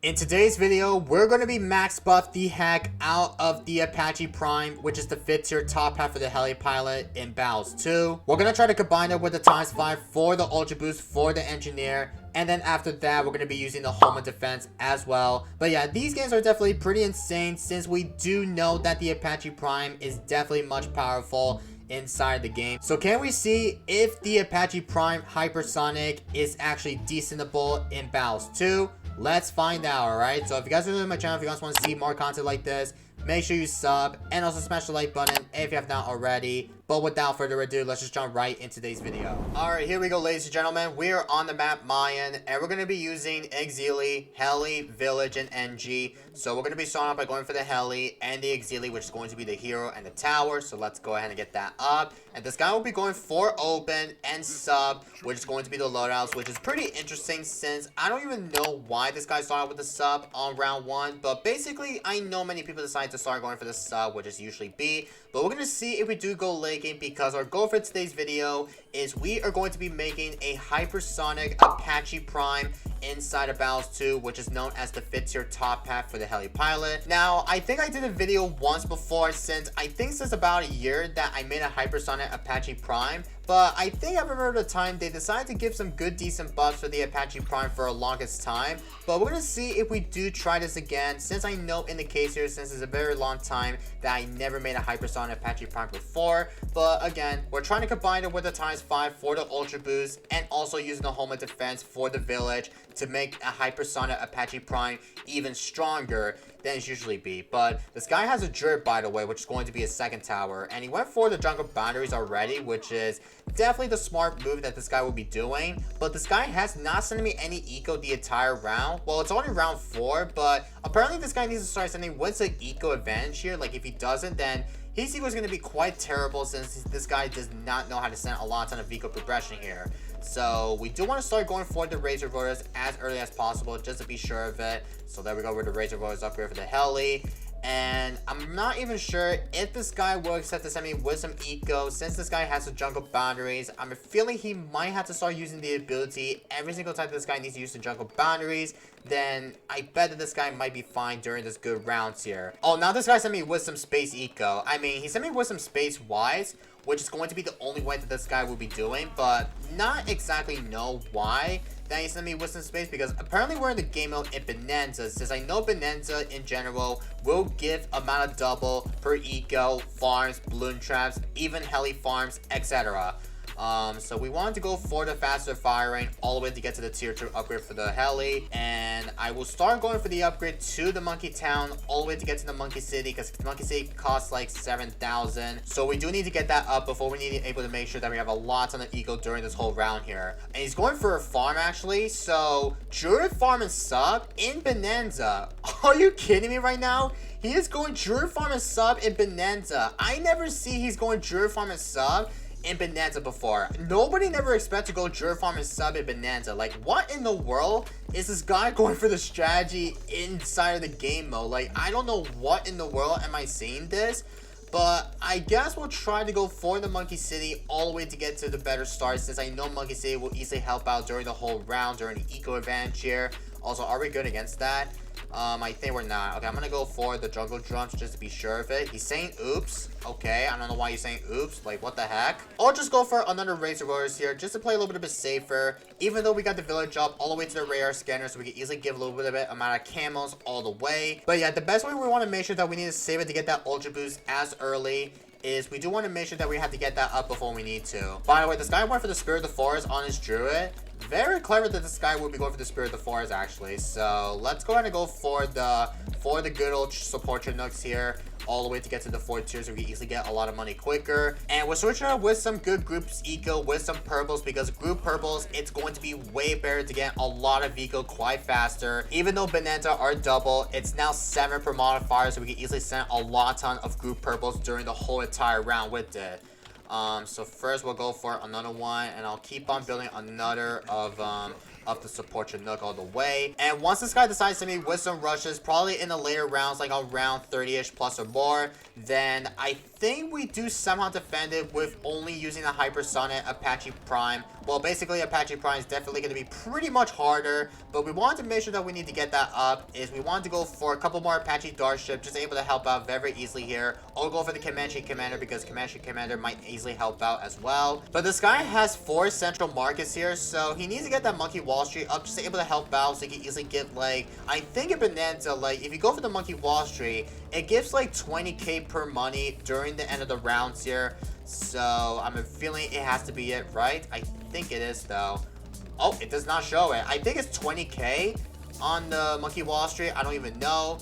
In today's video, we're going to be max buff the heck out of the Apache Prime, which is the 5th tier top half of the heli pilot in Battles 2. We're going to try to combine it with the times 5 for the ultra boost for the engineer, and then after that, we're going to be using the home and defense as well. But yeah, these games are definitely pretty insane since we do know that the Apache Prime is definitely much powerful inside the game. So can we see if the Apache Prime Hypersonic is actually decentable in Battles 2? Let's find out, alright? So if you guys are new to my channel, if you guys want to see more content like this, make sure you sub and also smash the like button if you have not already. But without further ado, let's just jump right into today's video. Alright, here we go, ladies and gentlemen. We are on the map Mayan, and we're going to be using Exili, Heli, Village, and NG. So we're going to be starting off by going for the Heli and the Exili, which is going to be the hero and the tower. So let's go ahead and get that up. And this guy will be going for open and sub, which is going to be the loadouts, which is pretty interesting since I don't even know why this guy started with the sub on round 1. But basically, I know many people decide to start going for the sub, which is usually B. But we're going to see if we do go late game, because our goal for today's video is we are going to be making a hypersonic Apache Prime inside of Battles 2, which is known as the 5th tier top half for the heli pilot. Now, I think I did a video once before, since I think since about a year that I made a hypersonic Apache Prime. But I think I remember the time they decided to give some good decent buffs for the Apache Prime for a longest time. But we're going to see if we do try this again, since I know in the case here, since it's a very long time that I never made a hypersonic Apache Prime before. But again, we're trying to combine it with the times 5 for the ultra boost, and also using the home and defense for the village to make a hypersonic Apache Prime even stronger than it usually be. But this guy has a Druid, by the way, which is going to be his second tower, and he went for the jungle boundaries already, which is definitely the smart move that this guy will be doing. But this guy has not sent me any eco the entire round. Well, it's only round 4, but apparently this guy needs to start sending what's the eco advantage here. Like, if he doesn't, then his eco is going to be quite terrible, since this guy does not know how to send a lot of eco progression here. So we do want to start going for the Razor Voters as early as possible, just to be sure of it. So there we go with the Razor Voters upgrade for the heli. And I'm not even sure if this guy will accept to send me with some eco, since this guy has the jungle boundaries. I'm feeling he might have to start using the ability every single time this guy needs to use the jungle boundaries. Then I bet that this guy might be fine during this good rounds here. Oh, now this guy sent me with some space eco. I mean, he sent me with some space wise, which is going to be the only way that this guy will be doing, but not exactly know why that he sent me with some space, because apparently we're in the game mode in Bonanza, since I know Bonanza in general will give amount of double per eco, farms, balloon traps, even heli farms, etc. So we wanted to go for the faster firing all the way to get to the tier 2 upgrade for the heli, and I will start going for the upgrade to the Monkey Town all the way to get to the Monkey City, because the Monkey City costs like 7,000. So we do need to get that up before we need to be able to make sure that we have a lot on the eco during this whole round here. And he's going for a farm actually, so Druid farm and sub in Bonanza. Are you kidding me right now? He is going Druid farm and sub in Bonanza. I never see he's going Druid farm and sub in Bonanza before. Nobody never expect to go Druid farm and sub in Bonanza. Like, what in the world is this guy going for the strategy inside of the game mode? Like, I don't know what in the world am I seeing this, but I guess we'll try to go for the Monkey City all the way to get to the better start, since I know Monkey City will easily help out during the whole round, during the eco advantage here. Also, are we good against that? I think we're not. Okay, I'm gonna go for the jungle drums just to be sure of it. He's saying oops. Okay, I don't know why he's saying oops. Like, what the heck? I'll just go for another Razor Voters here just to play a little bit safer. Even though we got the village up all the way to the radar scanner, so we can easily give a little bit of amount of camos all the way. But yeah, the best way we want to make sure that we need to save it to get that ultra boost as early is we do want to make sure that we have to get that up before we need to. By the way, this guy went for the Spirit of the Forest on his Druid. Very clever that this guy will be going for the Spirit of the Forest actually. So let's go ahead and go for the good old support Chinooks here all the way to get to the 4th tier, so we can easily get a lot of money quicker. And we're switching up with some good groups eco with some purples, because group purples, it's going to be way better to get a lot of eco quite faster. Even though Bonanza are double, it's now 7 per modifier, so we can easily send a lot ton of group purples during the whole entire round with it. So first we'll go for another one, and I'll keep on building another of the support Chinook all the way. And once this guy decides to meet with some rushes, probably in the later rounds, like on round 30-ish plus or more, then I think we do somehow defend it with only using a hypersonic Apache Prime. well, basically Apache Prime is definitely going to be pretty much harder, but we wanted to make sure that we need to get that up, is we wanted to go for a couple more Apache Dart Ship, just able to help out very easily here. I'll go for the Comanche Commander because Comanche Commander might easily help out as well. But this guy has 4 central markets here, so he needs to get that Monkey Wall Street up, just able to help out, so he can easily get, like, I think a Bonanza, like, if you go for the Monkey Wall Street, it gives like 20k per money during the end of the rounds here. So I'm feeling it has to be it, right? I think it is though. Oh, it does not show it. I think it's 20k on the Monkey Wall Street. I don't even know,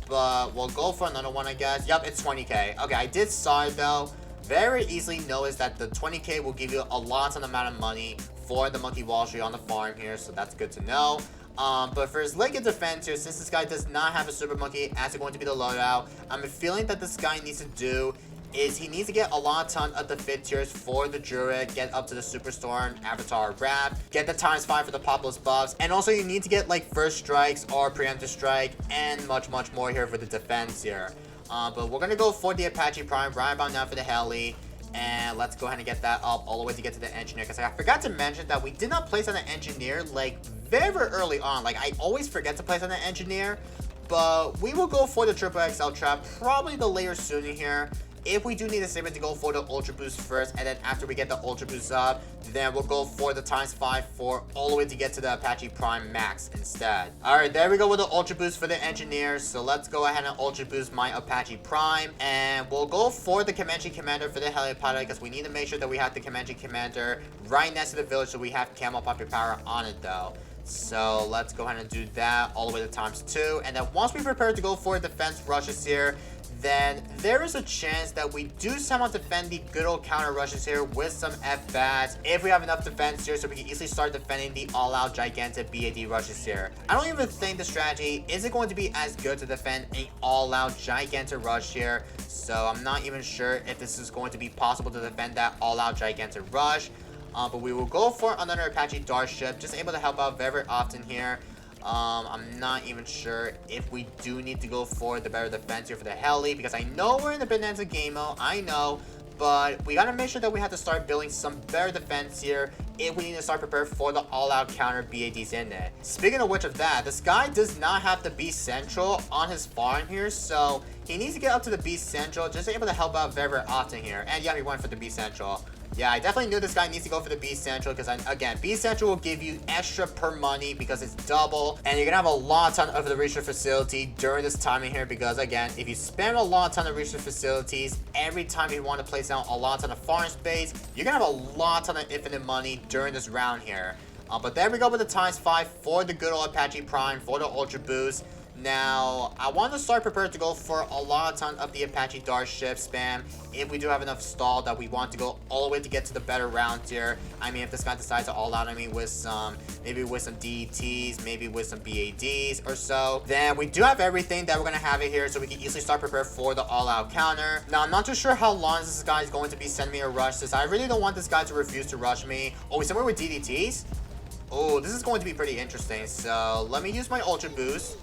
but we'll go for another one, I guess. Yep, it's 20k. Okay, I did saw it though. Very easily notice that the 20k will give you a lot of amount of money for the Monkey Wall Street on the farm here, so that's good to know. But for his Legged Defense here, since this guy does not have a Super Monkey as it's going to be the loadout, I'm feeling that this guy needs to do is he needs to get a lot ton of the fit tiers for the Druid, get up to the Superstorm, Avatar Wrap, get the ×5 for the Populous buffs, and also you need to get like First Strikes or Preemptive Strike, and much more here for the defense here. But we're gonna go for the Apache Prime right about now for the Heli. And let's go ahead and get that up all the way to get to the Engineer, because I forgot to mention that we did not place on the Engineer like very early on. Like, I always forget to place on the Engineer, but we will go for the Triple XL Trap probably the later sooner here. If we do need a statement to go for the Ultra Boost first, and then after we get the Ultra Boost up, then we'll go for the ×5 for all the way to get to the Apache Prime Max instead. Alright, there we go with the Ultra Boost for the Engineers. So let's go ahead and Ultra Boost my Apache Prime. And we'll go for the Comanche Commander for the Helipilot, because we need to make sure that we have the Comanche Commander right next to the village, so we have Camo Popular Power on it though. So let's go ahead and do that all the way to ×2. And then once we prepare to go for defense rushes here, then there is a chance that we do somehow defend the good old counter rushes here with some F-Bats if we have enough defense here, so we can easily start defending the all-out gigantic BAD rushes here. I don't even think the strategy is going to be as good to defend an all-out gigantic rush here, so I'm not even sure if this is going to be possible to defend that all-out gigantic rush. But we will go for another Apache Dart Ship, just able to help out very often here. I'm not even sure if we do need to go for the better defense here for the Heli, because I know we're in the Bonanza game mode, I know, but we gotta make sure that we have to start building some better defense here if we need to start preparing for the all-out counter BADs in it. Speaking of which of that, this guy does not have the Beast Central on his farm here, so he needs to get up to the Beast Central, just able to help out very often here. And yeah, he went for the Beast Central. Yeah, I definitely knew this guy needs to go for the Beast Central, because, again, Beast Central will give you extra per money because it's double, and you're going to have a lot ton of the research facility during this timing here, because, again, if you spend a lot ton of research facilities every time you want to place down a lot ton of farm space, you're going to have a lot ton of infinite money during this round here. But there we go with the ×5 for the good old Apache Prime for the Ultra Boost. Now, I want to start prepared to go for a lot ton of the Apache Dart Ship spam if we do have enough stall that we want to go all the way to get to the better rounds here. I mean, if this guy decides to all out on me with some, maybe with some DETs, maybe with some BADs or so, then we do have everything that we're going to have it here, so we can easily start prepared for the all-out counter. Now, I'm not too sure how long this guy is going to be sending me a rush this. I really don't want this guy to refuse to rush me. Oh, he's somewhere with DDTs? Oh, this is going to be pretty interesting. So, let me use my Ultra Boost.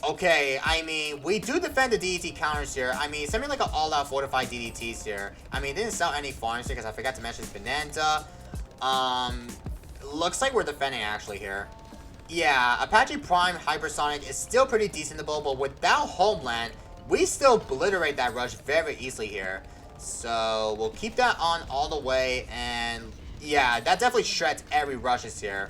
Okay, I mean, we do defend the DDT counters here. I mean, send me like an all-out fortified DDTs here. I mean, it didn't sell any farms here because I forgot to mention it's Bonanza. Looks like we're defending actually here. Yeah, Apache Prime Hypersonic is still pretty decentable, but without Homeland, we still obliterate that rush very easily here. So, we'll keep that on all the way, and yeah, that definitely shreds every rushes here.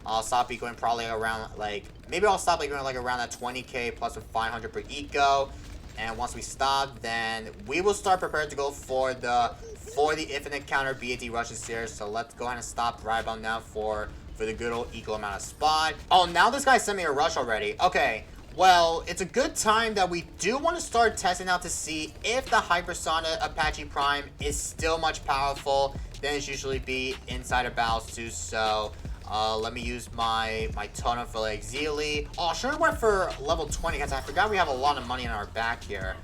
I'll stop ecoing probably around, like, maybe I'll stop ecoing like around that 20k plus with 500 per eco. And once we stop, then we will start prepared to go for the infinite counter BAD rushes here. So let's go ahead and stop right about now for the good old equal amount of spot. Oh, now this guy sent me a rush already. Okay, well, it's a good time that we do want to start testing out to see if the Hypersonic Apache Prime is still much powerful than it's usually be inside of battles too. So let me use my Tona for like Zealy. Oh, I should have went for level 20 because I forgot we have a lot of money in our back here.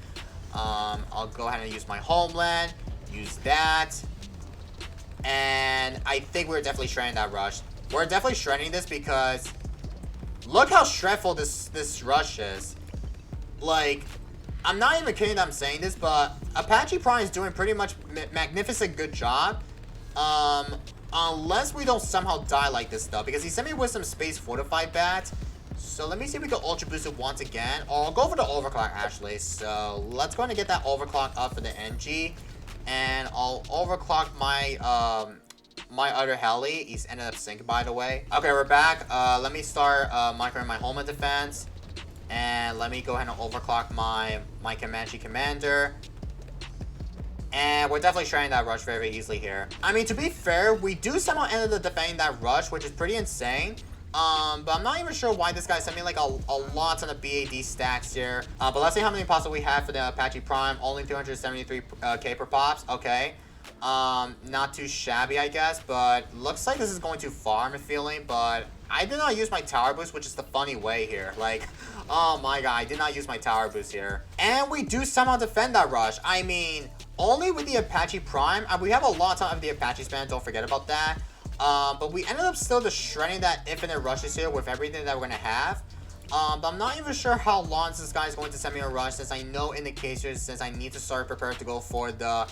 I'll go ahead and use my Homeland, use that, and I think we're definitely shredding that rush. We're definitely shredding this because look how shredful this rush is. Like, I'm not even kidding that I'm saying this, but Apache Prime is doing pretty much magnificent good job. Unless we don't somehow die like this though, because he sent me with some space fortified bats. So let me see if we can ultra boost it once again. Or I'll go for the overclock actually. So let's go and get that overclock up for the NG. And I'll overclock my my other heli. He's ended up sinking, by the way. Okay, we're back. Let me start microing my home defense. And let me go ahead and overclock my Comanche commander. And we're definitely shredding that rush very, very easily here. I mean, to be fair, we do somehow end up defending that rush, which is pretty insane. But I'm not even sure why this guy sent me like a lot ton of BAD stacks here. But let's see how many pops we have for the Apache Prime. Only 273k per pops. Okay. Not too shabby, I guess. But looks like this is going too far, I'm feeling. But I did not use my tower boost, which is the funny way here. Like, oh my god, I did not use my tower boost here. And we do somehow defend that rush. I mean, only with the Apache Prime. We have a lot of the Apache span, don't forget about that. But we ended up still just shredding that infinite rushes here with everything that we're going to have. But I'm not even sure how long this guy is going to send me a rush, since I know in the case here, since I need to start prepared to go for the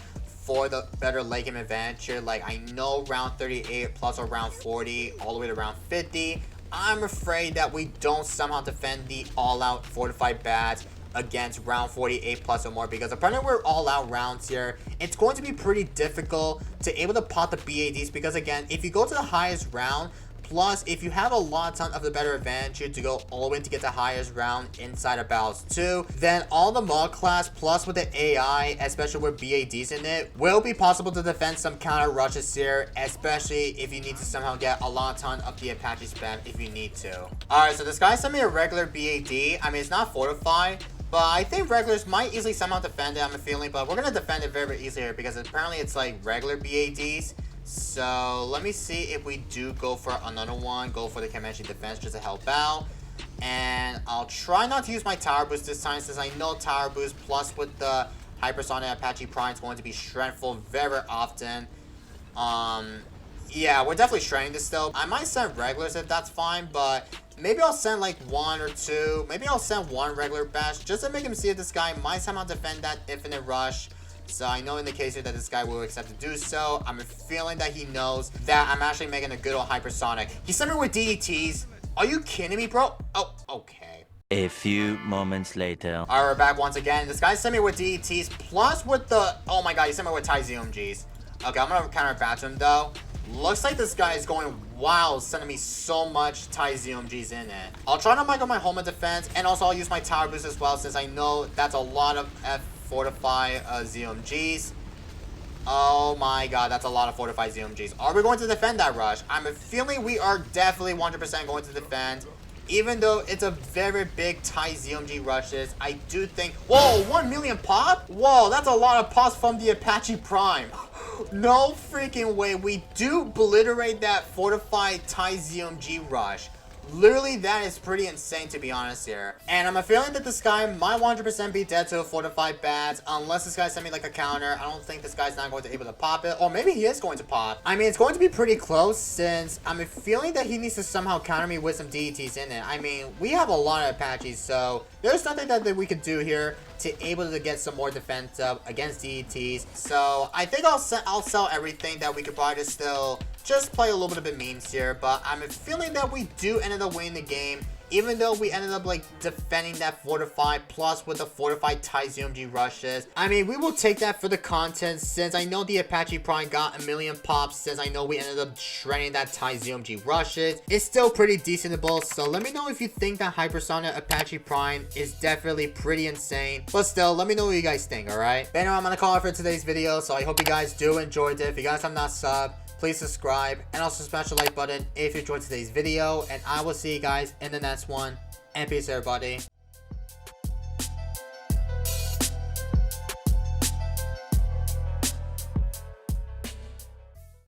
better late game advantage here. Like, I know round 38 plus or round 40 all the way to round 50. I'm afraid that we don't somehow defend the all-out fortified bats against round 48 plus or more, because apparently we're all-out rounds here. It's going to be pretty difficult to able to pop the BADs, because again, if you go to the highest round, plus if you have a ton of the better advantage here to go all the way to get the highest round inside of battles 2, then all the mod class plus with the AI, especially with BADs in it, will be possible to defend some counter rushes here, especially if you need to somehow get a ton of the Apache spam if you need to. Alright, so this guy sent me a regular BAD. I mean, it's not fortified, but I think regulars might easily somehow defend it, I'm feeling. But we're going to defend it very, very easily here, because apparently it's like regular BADs. So let me see if we do go for another one. Go for the Comanche defense just to help out. And I'll try not to use my tower boost this time, since I know tower boost plus with the hypersonic Apache Prime is going to be shredful very, very often. Yeah, we're definitely shredding this still. I might send regulars if that's fine, but maybe I'll send like 1 or 2. Maybe I'll send 1 regular bash just to make him see if this guy might somehow defend that infinite rush. So I know in the case here that this guy will accept to do so. I'm feeling that he knows that I'm actually making a good old hypersonic. He sent me with DDTs. Are you kidding me, bro? Oh, okay. A few moments later. Alright, we're back once again. This guy sent me with DDTs plus with the... Oh my god, he sent me with TIE ZMGs. Okay, I'm gonna counter back to him though. Looks like this guy is going wild, sending me so much TIE ZMGs in it. I'll try to micro my home defense, and also I'll use my tower boost as well, since I know that's a lot of fortify ZMGs. Oh my god, that's a lot of fortified ZMGs. Are we going to defend that rush? I'm feeling we are definitely 100% going to defend. Even though it's a very big TIE ZMG rushes, I do think... Whoa, 1 million pop? Whoa, that's a lot of pops from the Apache Prime. No freaking way. We do obliterate that fortified TIE ZMG rush. Literally, that is pretty insane, to be honest here. And I'm a feeling that this guy might 100% be dead to a fortified bats, unless this guy sent me like a counter. I don't think this guy's not going to be able to pop it. Or maybe he is going to pop. I mean, it's going to be pretty close, since I'm feeling that he needs to somehow counter me with some DETs in it. I mean, we have a lot of Apaches, so there's nothing that we could do here to able to get some more defense up against DETs. So I think I'll sell everything that we could probably still just play a little bit of memes here. But I'm feeling that we do end up winning the game, even though we ended up like defending that fortified plus with the fortified TIE ZMG rushes. I mean, we will take that for the content, since I know the Apache Prime got 1 million pops, since I know we ended up shredding that TIE ZMG rushes. It's still pretty decentable, so let me know if you think that hypersonic Apache Prime is definitely pretty insane. But still, let me know what you guys think, alright? But anyway, I'm gonna call it for today's video, so I hope you guys do enjoyed it. If you guys have not subbed, please subscribe, and also smash the like button if you enjoyed today's video, and I will see you guys in the next one. And peace, everybody.